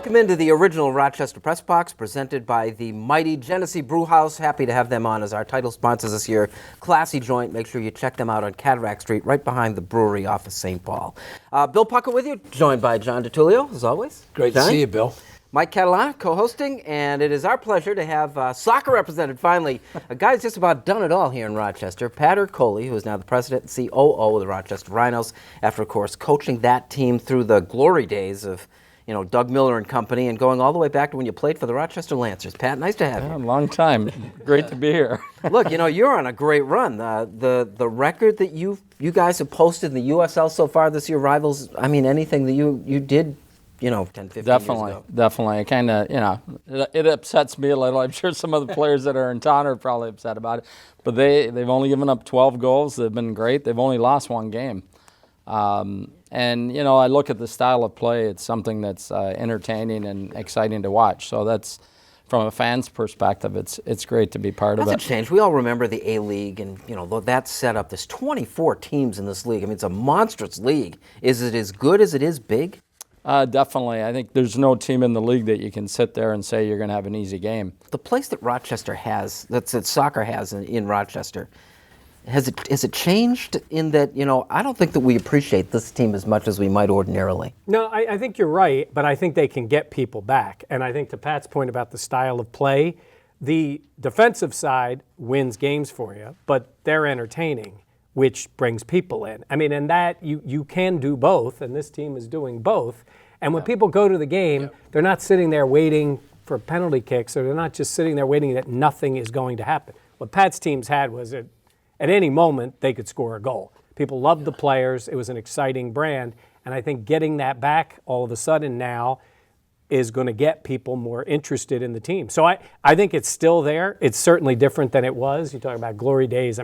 Welcome into the original Rochester Press Box, presented by the mighty Genesee Brew House. Happy to have them on as our title sponsors this year. Classy joint. Make sure you check them out on Cataract Street, right behind the brewery off of St. Paul. Bill Pucko with you, joined by John DiTullio, as always. Great to see you, Bill. Mike Catalana co-hosting, and it is our pleasure to have soccer represented finally. A guy who's just about done it all here in Rochester, Pat Ercoli, who is now the president and COO of the Rochester Rhinos, after, of course, coaching that team through the glory days of Doug Miller and company, and going all the way back to when you played for the Rochester Lancers. Pat, nice to have you. Long time. Great to be here. Look, you're on a great run. The record that you guys have posted in the USL so far this year rivals, anything that you did, 10, 15 years ago. Definitely. It kind of, it upsets me a little. I'm sure some of the players that are in town are probably upset about it. But they've only given up 12 goals. They've been great. They've only lost one game. And, I look at the style of play. It's something that's entertaining and exciting to watch. So that's, from a fan's perspective, it's great to be part of it. That's a change. We all remember the A-League and, that setup. There's 24 teams in this league. It's a monstrous league. Is it as good as it is big? Definitely. I think there's no team in the league that you can sit there and say you're going to have an easy game. The place that Rochester has, that soccer has in Rochester, has it changed in that, I don't think that we appreciate this team as much as we might ordinarily. No, I think you're right, but I think they can get people back. And I think to Pat's point about the style of play, the defensive side wins games for you, but they're entertaining, which brings people in. And that you can do both, and this team is doing both. And when people go to the game, they're not sitting there waiting for penalty kicks, or they're not just sitting there waiting that nothing is going to happen. What Pat's teams had was at any moment they could score a goal. People loved the players. It was an exciting brand. And I think getting that back all of a sudden now is going to get people more interested in the team. So I think it's still there. It's certainly different than it was. You talk about glory days.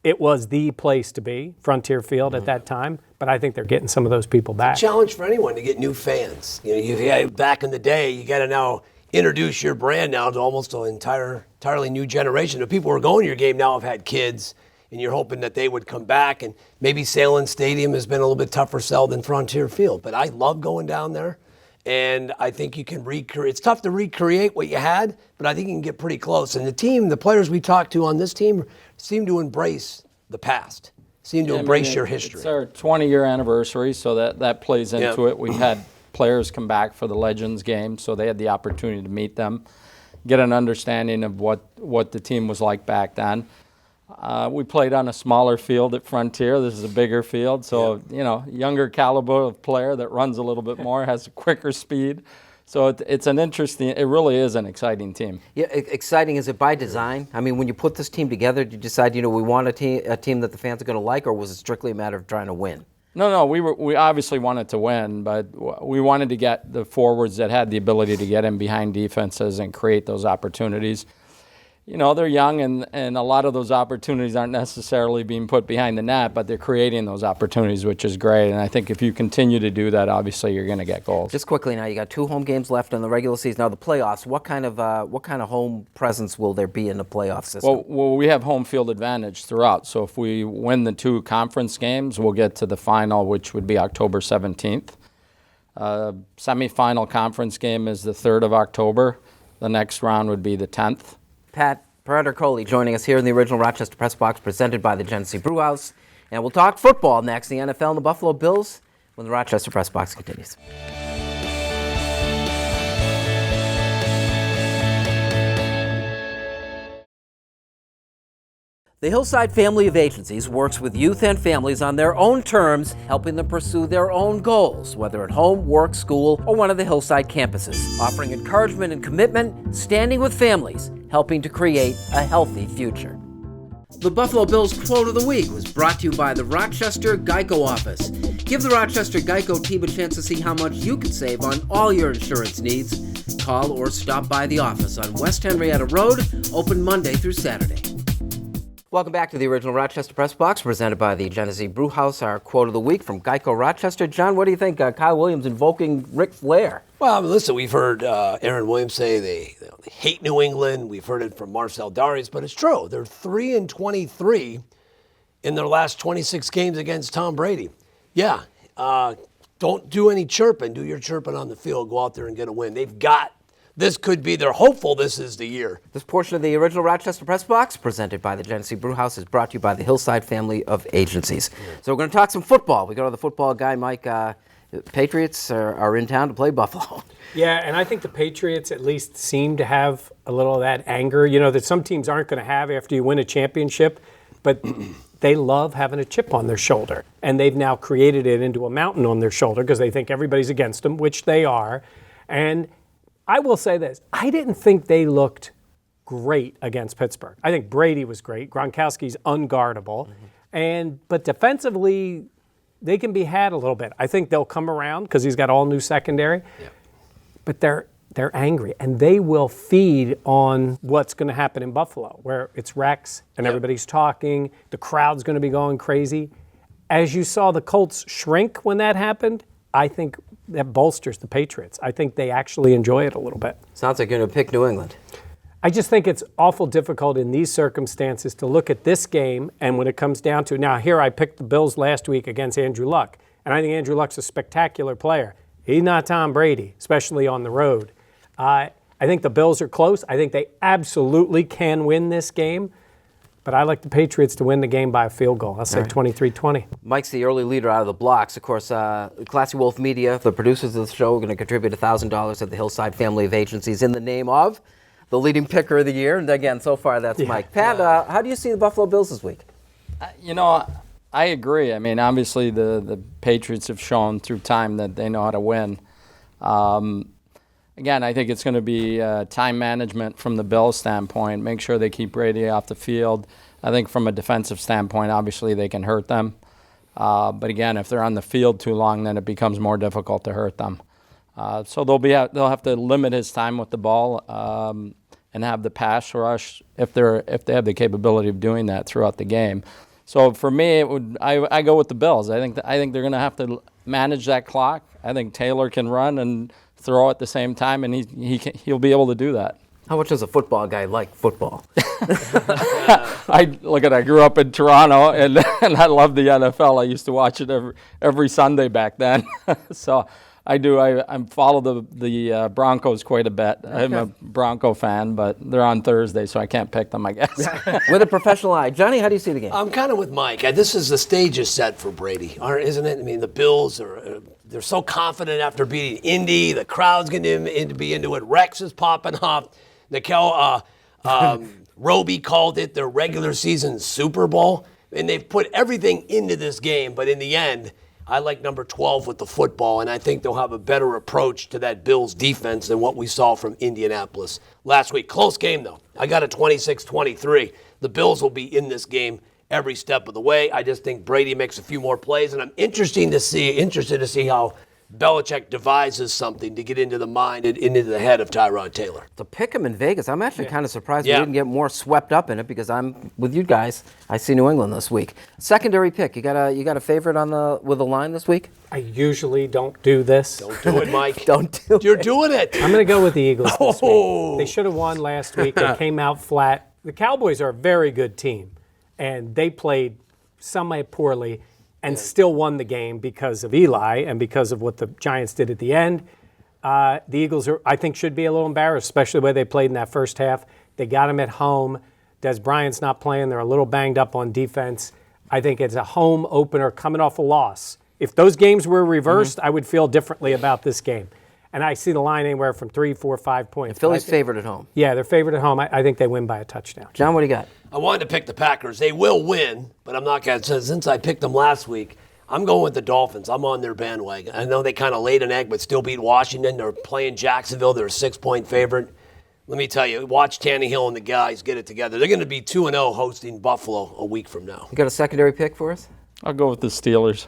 It was the place to be, Frontier Field at that time, but I think they're getting some of those people back. It's a challenge for anyone to get new fans. Back in the day, you got to now introduce your brand now to almost an entirely new generation. The people who are going to your game now have had kids, and you're hoping that they would come back. And maybe Salem Stadium has been a little bit tougher sell than Frontier Field, but I love going down there. And I think you can recreate. It's tough to recreate what you had, but I think you can get pretty close. And the players we talked to on this team seem to embrace the past, embrace your history. It's our 20-year anniversary, so that plays into it. We had players come back for the Legends game, so they had the opportunity to meet them, get an understanding of what the team was like back then. We played on a smaller field at Frontier. This is a bigger field, so younger caliber of player that runs a little bit more, has a quicker speed. So it's it really is an exciting team. Yeah, exciting. Is it by design? When you put this team together, did you decide, we want a team that the fans are going to like, or was it strictly a matter of trying to win? No, we obviously wanted to win, but we wanted to get the forwards that had the ability to get in behind defenses and create those opportunities. They're young, and a lot of those opportunities aren't necessarily being put behind the net, but they're creating those opportunities, which is great. And I think if you continue to do that, obviously you're going to get goals. Just quickly now, you got 2 home games left in the regular season. Now the playoffs. What kind of home presence will there be in the playoff system? Well, we have home field advantage throughout. So if we win the 2 conference games, we'll get to the final, which would be October 17th. Semifinal conference game is the 3rd of October. The next round would be the 10th. Pat Ercoli joining us here in the original Rochester Press Box, presented by the Genesee Brew House. And we'll talk football next, the NFL and the Buffalo Bills, when the Rochester Press Box continues. The Hillside Family of Agencies works with youth and families on their own terms, helping them pursue their own goals, whether at home, work, school, or one of the Hillside campuses, offering encouragement and commitment, standing with families, helping to create a healthy future. The Buffalo Bills Quote of the Week was brought to you by the Rochester Geico Office. Give the Rochester Geico team a chance to see how much you can save on all your insurance needs. Call or stop by the office on West Henrietta Road, open Monday through Saturday. Welcome back to the original Rochester Press Box, presented by the Genesee Brew House. Our Quote of the Week from Geico Rochester. John, what do you think? Kyle Williams invoking Ric Flair. Well, listen, we've heard Aaron Williams say they hate New England. We've heard it from Marcel Darius, but it's true. They're 3-23 in their last 26 games against Tom Brady. Yeah, don't do any chirping. Do your chirping on the field. Go out there and get a win. This could be, they're hopeful this is the year. This portion of the original Rochester Press Box, presented by the Genesee Brew House, is brought to you by the Hillside family of agencies. So we're going to talk some football. We go to the football guy, Mike. Patriots are in town to play Buffalo. Yeah, and I think the Patriots at least seem to have a little of that anger, that some teams aren't going to have after you win a championship, but they love having a chip on their shoulder. And they've now created it into a mountain on their shoulder because they think everybody's against them, which they are. And I will say this, I didn't think they looked great against Pittsburgh. I think Brady was great. Gronkowski's unguardable. But defensively, they can be had a little bit. I think they'll come around because he's got all new secondary. Yeah. But they're angry, and they will feed on what's going to happen in Buffalo, where it's Rex and everybody's talking. The crowd's going to be going crazy. As you saw the Colts shrink when that happened, I think that bolsters the Patriots. I think they actually enjoy it a little bit. Sounds like you're going to pick New England. I just think it's awful difficult in these circumstances to look at this game, and when it comes down to, now here I picked the Bills last week against Andrew Luck, and I think Andrew Luck's a spectacular player. He's not Tom Brady, especially on the road. I think the Bills are close. I think they absolutely can win this game, but I like the Patriots to win the game by a field goal. I'll say 23-20. Mike's the early leader out of the blocks. Of course, Classy Wolf Media, the producers of the show, are going to contribute $1,000 at the Hillside family of agencies in the name of the leading picker of the year. And again, so far, that's Mike. Pat, how do you see the Buffalo Bills this week? I agree. I mean, obviously the Patriots have shown through time that they know how to win. Again, I think it's going to be time management from the Bills' standpoint. Make sure they keep Brady off the field. I think from a defensive standpoint, obviously they can hurt them. But again, if they're on the field too long, then it becomes more difficult to hurt them. So they'll have to limit his time with the ball and have the pass rush if they have the capability of doing that throughout the game. So for me, I go with the Bills. I think they're going to have to manage that clock. I think Taylor can run and throw at the same time, and he'll be able to do that. How much does a football guy like football? I grew up in Toronto, and I love the NFL. I used to watch it every Sunday back then. So I do. I follow the Broncos quite a bit. Okay. I'm a Bronco fan, but they're on Thursday, so I can't pick them, I guess. With a professional eye. Johnny, how do you see the game? I'm kind of with Mike. This is the stage is set for Brady, isn't it? I mean, the Bills they're so confident after beating Indy. The crowd's going to be into it. Rex is popping off. Roby called it their regular season Super Bowl, and they've put everything into this game. But in the end, I like number 12 with the football, and I think they'll have a better approach to that Bills defense than what we saw from Indianapolis last week. Close game, though. I got a 26-23. The Bills will be in this game every step of the way. I just think Brady makes a few more plays, and I'm interested to see how Belichick devises something to get into the mind and into the head of Tyrod Taylor. To pick him in Vegas, I'm actually kind of surprised we didn't get more swept up in it because I'm with you guys. I see New England this week. Secondary pick. You got a favorite with the line this week? I usually don't do this. Don't do it, Mike. You're doing it. I'm going to go with the Eagles this week. They should have won last week. They came out flat. The Cowboys are a very good team, and they played semi-poorly and still won the game because of Eli and because of what the Giants did at the end. The Eagles, I think, should be a little embarrassed, especially the way they played in that first half. They got them at home. Des Bryant's not playing. They're a little banged up on defense. I think it's a home opener coming off a loss. If those games were reversed, I would feel differently about this game. And I see the line anywhere from 3, 4, 5 points. And Philly's favored at home. Yeah, they're favored at home. I think they win by a touchdown. John, what do you got? I wanted to pick the Packers. They will win, but I'm not going to. Since I picked them last week, I'm going with the Dolphins. I'm on their bandwagon. I know they kind of laid an egg, but still beat Washington. They're playing Jacksonville. They're a 6-point favorite. Let me tell you, watch Tannehill and the guys get it together. They're going to be 2-0 hosting Buffalo a week from now. You got a secondary pick for us? I'll go with the Steelers.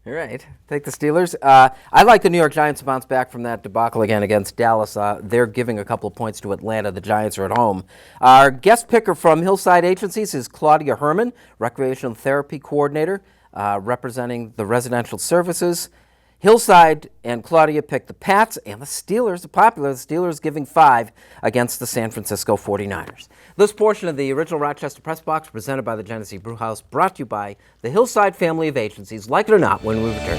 All right. Take the Steelers. I like the New York Giants to bounce back from that debacle again against Dallas. They're giving a couple of points to Atlanta. The Giants are at home. Our guest picker from Hillside Agencies is Claudia Herman, Recreational Therapy Coordinator, representing the residential services. Hillside and Claudia picked the Pats and the Steelers, the Steelers giving 5 against the San Francisco 49ers. This portion of the original Rochester Press Box presented by the Genesee Brew House, brought to you by the Hillside family of agencies. Like it or not, when we return.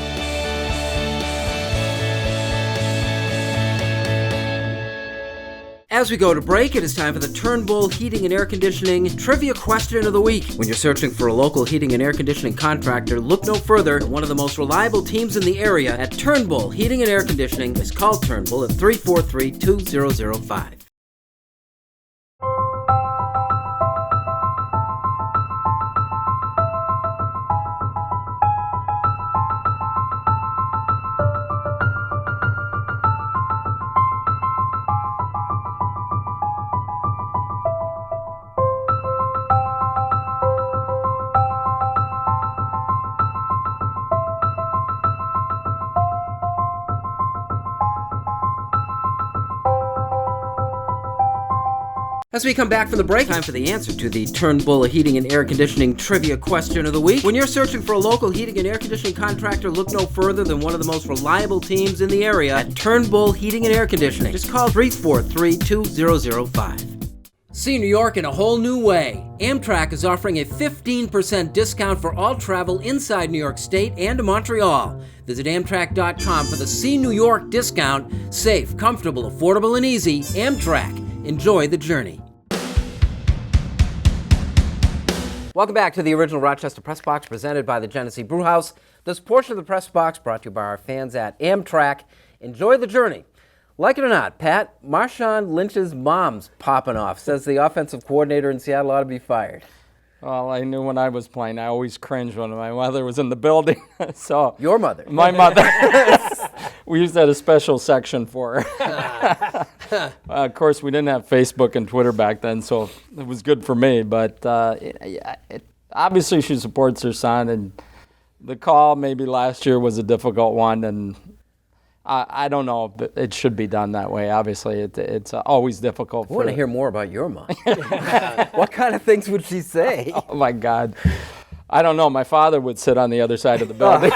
As we go to break, it is time for the Turnbull Heating and Air Conditioning Trivia Question of the Week. When you're searching for a local heating and air conditioning contractor, look no further than one of the most reliable teams in the area at Turnbull Heating and Air Conditioning. Is called Turnbull at 343-2005. As we come back from the break, time for the answer to the Turnbull Heating and Air Conditioning Trivia Question of the Week. When you're searching for a local heating and air conditioning contractor, look no further than one of the most reliable teams in the area at Turnbull Heating and Air Conditioning. Just call 343-2005. See New York in a whole new way. Amtrak is offering a 15% discount for all travel inside New York State and to Montreal. Visit Amtrak.com for the See New York discount. Safe, comfortable, affordable, and easy. Amtrak. Enjoy the journey. Welcome back to the original Rochester Press Box presented by the Genesee Brew House. This portion of the Press Box brought to you by our fans at Amtrak. Enjoy the journey. Like it or not, Pat, Marshawn Lynch's mom's popping off. Says the offensive coordinator in Seattle ought to be fired. Well, I knew when I was playing, I always cringed when my mother was in the building. So Your mother? My mother. We used to have a special section for her. Of course, we didn't have Facebook and Twitter back then, so it was good for me. But obviously, she supports her son, and the call maybe last year was a difficult one, and I don't know if it should be done that way. Obviously, it's always difficult. I want to hear more about your mom. What kind of things would she say? Oh, my God. I don't know. My father would sit on the other side of the building.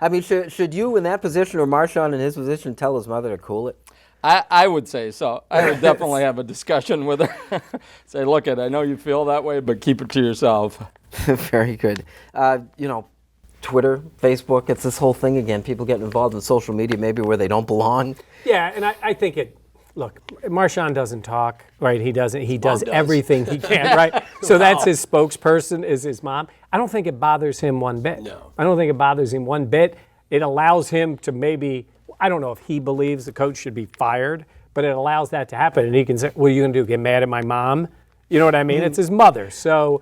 I mean, should you in that position or Marshawn in his position tell his mother to cool it? I would say so. I would definitely have a discussion with her. Say, look, I know you feel that way, but keep it to yourself. Very good. Twitter, Facebook, it's this whole thing again. People getting involved in social media maybe where they don't belong. Yeah, and I think look, Marshawn doesn't talk, right? He does everything he can, right? So that's his spokesperson, is his mom. I don't think it bothers him one bit. No. I don't think it bothers him one bit. It allows him to maybe, I don't know if he believes the coach should be fired, but it allows that to happen. And he can say, what are you going to do, get mad at my mom? You know what I mean? It's his mother. So,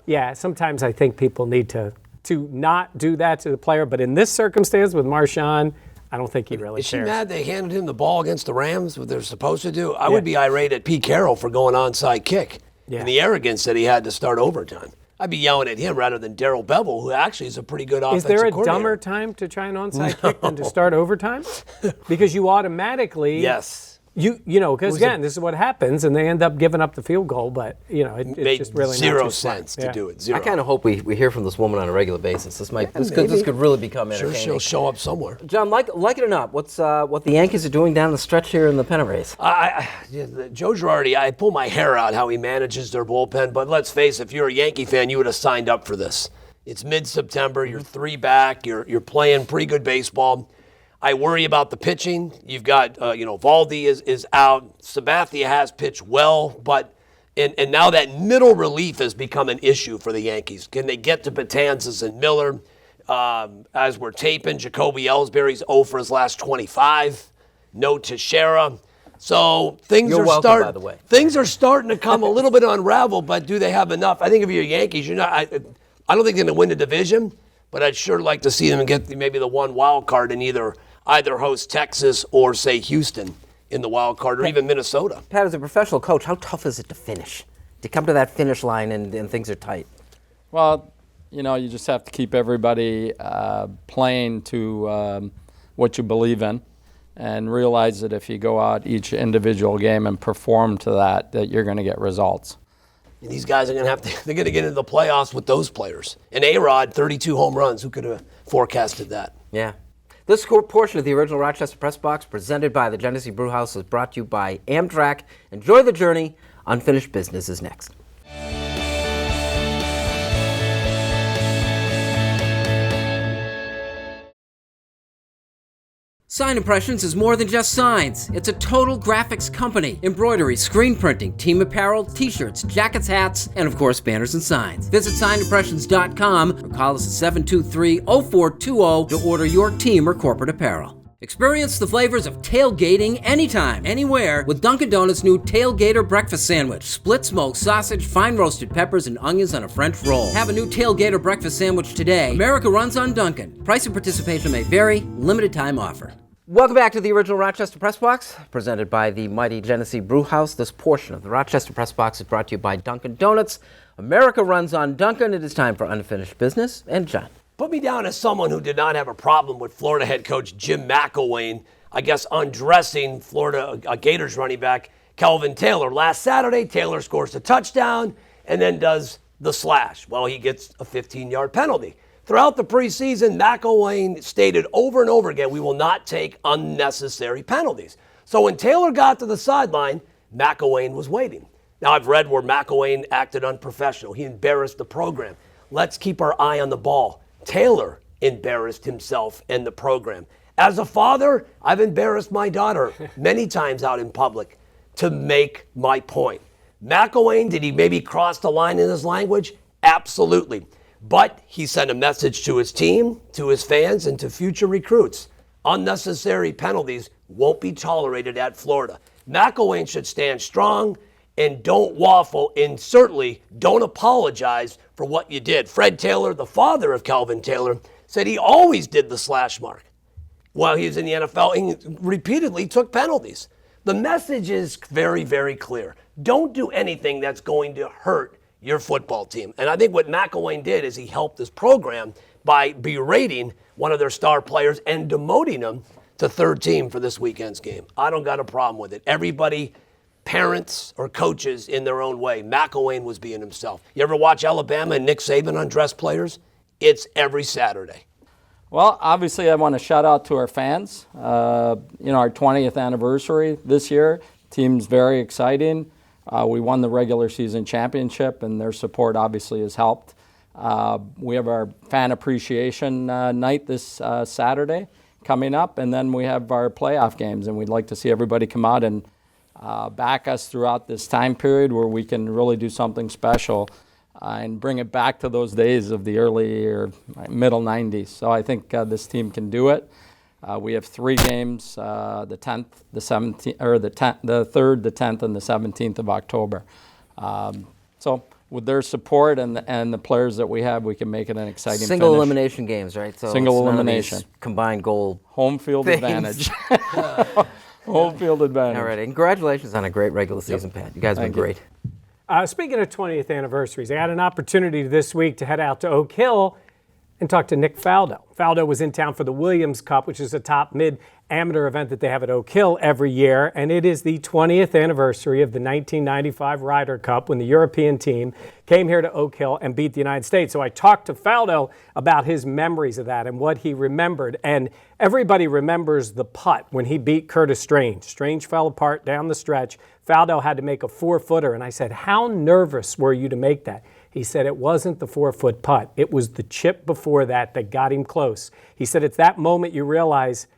yeah, sometimes I think people need to not do that to the player. But in this circumstance with Marshawn, I don't think he really cares. Is she mad they handed him the ball against the Rams, what they're supposed to do? I would be irate at Pete Carroll for going onside kick and the arrogance that he had to start overtime. I'd be yelling at him rather than Darrell Bevel, who actually is a pretty good offensive coordinator. Is there a dumber time to try an onside kick than to start overtime? Because you automatically... Yes. You know, because again, this is what happens, and they end up giving up the field goal, but, it's just really zero not too sense smart. to do it. Zero. I kind of hope we hear from this woman on a regular basis. This could really become entertaining. Sure, she'll show up somewhere. John, like it or not, what the Yankees are doing down the stretch here in the pennant race? Joe Girardi, I pull my hair out how he manages their bullpen, but let's face it, if you're a Yankee fan, you would have signed up for this. It's mid-September, you're 3 back, you're playing pretty good baseball. I worry about the pitching. You've got, Valdi is out. Sabathia has pitched well, but and now that middle relief has become an issue for the Yankees. Can they get to Betances and Miller? As we're taping, Jacoby Ellsbury's 0 for his last 25. No Teixeira. So things are starting to come a little bit unravel, but do they have enough? I think if you're Yankees, I don't think they're going to win the division, but I'd sure like to see them get maybe the one wild card and either host Texas or, say, Houston in the wild card or even Minnesota. Pat, as a professional coach, how tough is it to finish? To come to that finish line and things are tight? Well, you just have to keep everybody playing to what you believe in and realize that if you go out each individual game and perform to that you're going to get results. And these guys are going to they're going to get into the playoffs with those players. And A-Rod, 32 home runs. Who could have forecasted that? Yeah. This portion of the original Rochester Press Box, presented by the Genesee Brew House, is brought to you by Amtrak. Enjoy the journey. Unfinished Business is next. Sign Impressions is more than just signs. It's a total graphics company. Embroidery, screen printing, team apparel, t-shirts, jackets, hats, and of course, banners and signs. Visit signimpressions.com or call us at 723-0420 to order your team or corporate apparel. Experience the flavors of tailgating anytime, anywhere with Dunkin' Donuts' new Tailgater Breakfast Sandwich. Split smoked sausage, fine roasted peppers, and onions on a French roll. Have a new Tailgater Breakfast Sandwich today. America runs on Dunkin'. Price and participation may vary. Limited time offer. Welcome back to the original Rochester Press Box, presented by the mighty Genesee Brew House. This portion of the Rochester Press Box is brought to you by Dunkin' Donuts. America runs on Dunkin'. It is time for Unfinished Business. And John. Put me down as someone who did not have a problem with Florida head coach Jim McElwain, I guess, undressing Florida Gators running back Calvin Taylor. Last Saturday, Taylor scores a touchdown and then does the slash. Well, he gets a 15-yard penalty. Throughout the preseason, McElwain stated over and over again, we will not take unnecessary penalties. So when Taylor got to the sideline, McElwain was waiting. Now, I've read where McElwain acted unprofessional. He embarrassed the program. Let's keep our eye on the ball. Taylor embarrassed himself and the program. As a father, I've embarrassed my daughter many times out in public to make my point. McElwain, did he maybe cross the line in his language? Absolutely. But he sent a message to his team, to his fans, and to future recruits. Unnecessary penalties won't be tolerated at Florida. McElwain should stand strong and don't waffle, and certainly don't apologize for what you did. Fred Taylor, the father of Calvin Taylor, said he always did the slash mark while he was in the NFL and repeatedly took penalties. The message is very, very clear. Don't do anything that's going to hurt your football team. And I think what McElwain did is he helped this program by berating one of their star players and demoting him to third team for this weekend's game. I don't got a problem with it. Everybody, parents or coaches in their own way. McElwain was being himself. You ever watch Alabama and Nick Saban undress players? It's every Saturday. Well, obviously, I want to shout out to our fans. Our 20th anniversary this year. Team's very exciting. We won the regular season championship, and their support obviously has helped. We have our fan appreciation night this Saturday coming up, and then we have our playoff games, and we'd like to see everybody come out and back us throughout this time period where we can really do something special and bring it back to those days of the early or middle 90s. So I think this team can do it. We have 3 games, the 10th, the 17th, or the 3rd, the 10th, and the 17th of October. So with their support and the players that we have, we can make it an exciting Single finish. elimination games, right? So Single it's none of elimination. these combined goal. Home field things. advantage. Home field advantage. All right, and congratulations on a great regular season, Pat. You guys have been great. Speaking of 20th anniversaries, I had an opportunity this week to head out to Oak Hill and talk to Nick Faldo. Faldo was in town for the Williams Cup, which is a top mid-amateur event that they have at Oak Hill every year, and it is the 20th anniversary of the 1995 Ryder Cup when the European team came here to Oak Hill and beat the United States. So I talked to Faldo about his memories of that and what he remembered, and everybody remembers the putt when he beat Curtis Strange. Strange fell apart down the stretch. Faldo had to make a 4-footer, and I said, how nervous were you to make that? He said it wasn't the 4-foot putt. It was the chip before that got him close. He said it's that moment you realize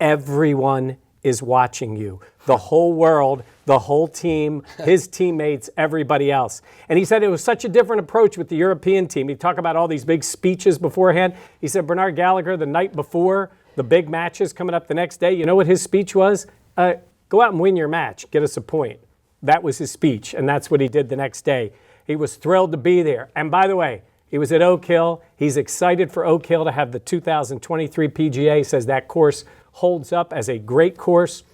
everyone is watching you. The whole world, the whole team, his teammates, everybody else. And he said it was such a different approach with the European team. He'd talk about all these big speeches beforehand. He said Bernard Gallagher, the night before the big matches coming up the next day, you know what his speech was? Go out and win your match. Get us a point. That was his speech, and that's what he did the next day. He was thrilled to be there. And by the way, he was at Oak Hill. He's excited for Oak Hill to have the 2023 PGA. He says that course holds up as a great course.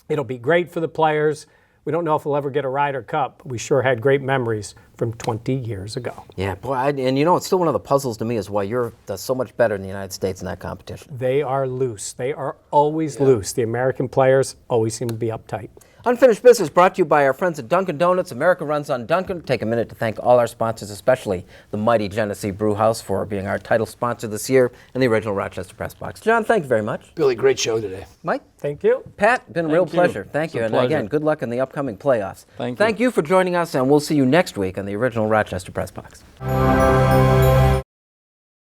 It'll be great for the players. We don't know if we'll ever get a Ryder Cup, but we sure had great memories from 20 years ago. Yeah, boy, and it's still one of the puzzles to me is why you're so much better in the United States in that competition. They are loose. They are always loose. The American players always seem to be uptight. Unfinished Business brought to you by our friends at Dunkin' Donuts. America runs on Dunkin'. Take a minute to thank all our sponsors, especially the mighty Genesee Brew House for being our title sponsor this year and the original Rochester Press Box. John, thank you very much. Billy, great show today. Mike? Thank you. Pat, been a real you. pleasure. Thank you. It's a And pleasure. again, good luck in the upcoming playoffs. Thank you. Thank you for joining us, and we'll see you next week on the original Rochester Press Box.